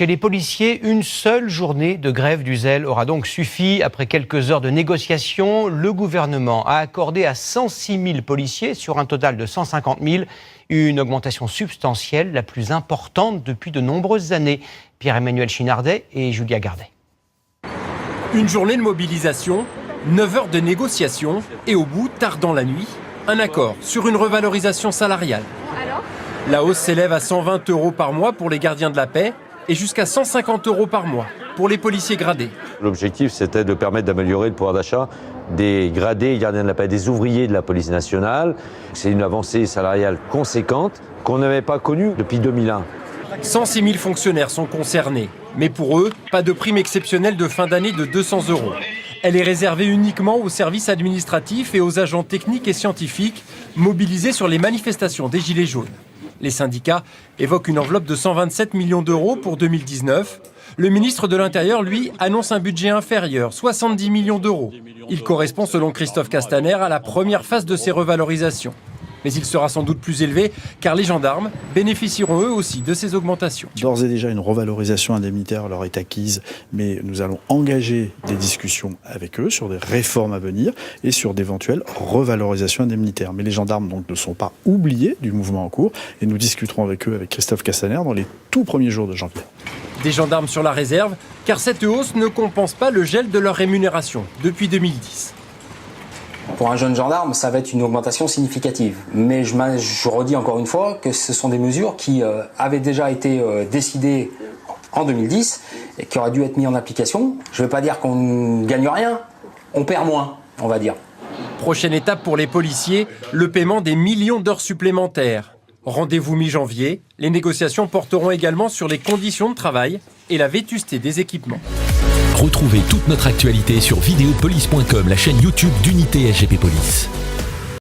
Chez les policiers, une seule journée de grève du zèle aura donc suffi. Après quelques heures de négociations, le gouvernement a accordé à 106 000 policiers, sur un total de 150 000, une augmentation substantielle, la plus importante depuis de nombreuses années. Pierre-Emmanuel Chinardet et Julia Gardet. Une journée de mobilisation, 9 heures de négociation et au bout, tard dans la nuit, un accord sur une revalorisation salariale. La hausse s'élève à 120 € par mois pour les gardiens de la paix et jusqu'à 150 € par mois pour les policiers gradés. L'objectif, c'était de permettre d'améliorer le pouvoir d'achat des gradés, gardiens de la paix, des ouvriers de la police nationale. C'est une avancée salariale conséquente qu'on n'avait pas connue depuis 2001. 106 000 fonctionnaires sont concernés, mais pour eux, pas de prime exceptionnelle de fin d'année de 200 €. Elle est réservée uniquement aux services administratifs et aux agents techniques et scientifiques mobilisés sur les manifestations des Gilets jaunes. Les syndicats évoquent une enveloppe de 127 millions d'euros pour 2019. Le ministre de l'Intérieur, lui, annonce un budget inférieur, 70 millions d'euros. Il correspond, selon Christophe Castaner, à la première phase de ces revalorisations. Mais il sera sans doute plus élevé, car les gendarmes bénéficieront eux aussi de ces augmentations. D'ores et déjà, une revalorisation indemnitaire leur est acquise, mais nous allons engager des discussions avec eux sur des réformes à venir et sur d'éventuelles revalorisations indemnitaires. Mais les gendarmes donc, ne sont pas oubliés du mouvement en cours et nous discuterons avec eux, avec Christophe Castaner, dans les tout premiers jours de janvier. Des gendarmes sur la réserve, car cette hausse ne compense pas le gel de leur rémunération depuis 2010. Pour un jeune gendarme, ça va être une augmentation significative. Mais je redis encore une fois que ce sont des mesures qui avaient déjà été décidées en 2010 et qui auraient dû être mises en application. Je ne veux pas dire qu'on ne gagne rien, on perd moins, on va dire. Prochaine étape pour les policiers, le paiement des millions d'heures supplémentaires. Rendez-vous mi-janvier, les négociations porteront également sur les conditions de travail et la vétusté des équipements. Retrouvez toute notre actualité sur videopolice.com, la chaîne YouTube d'Unité SGP Police.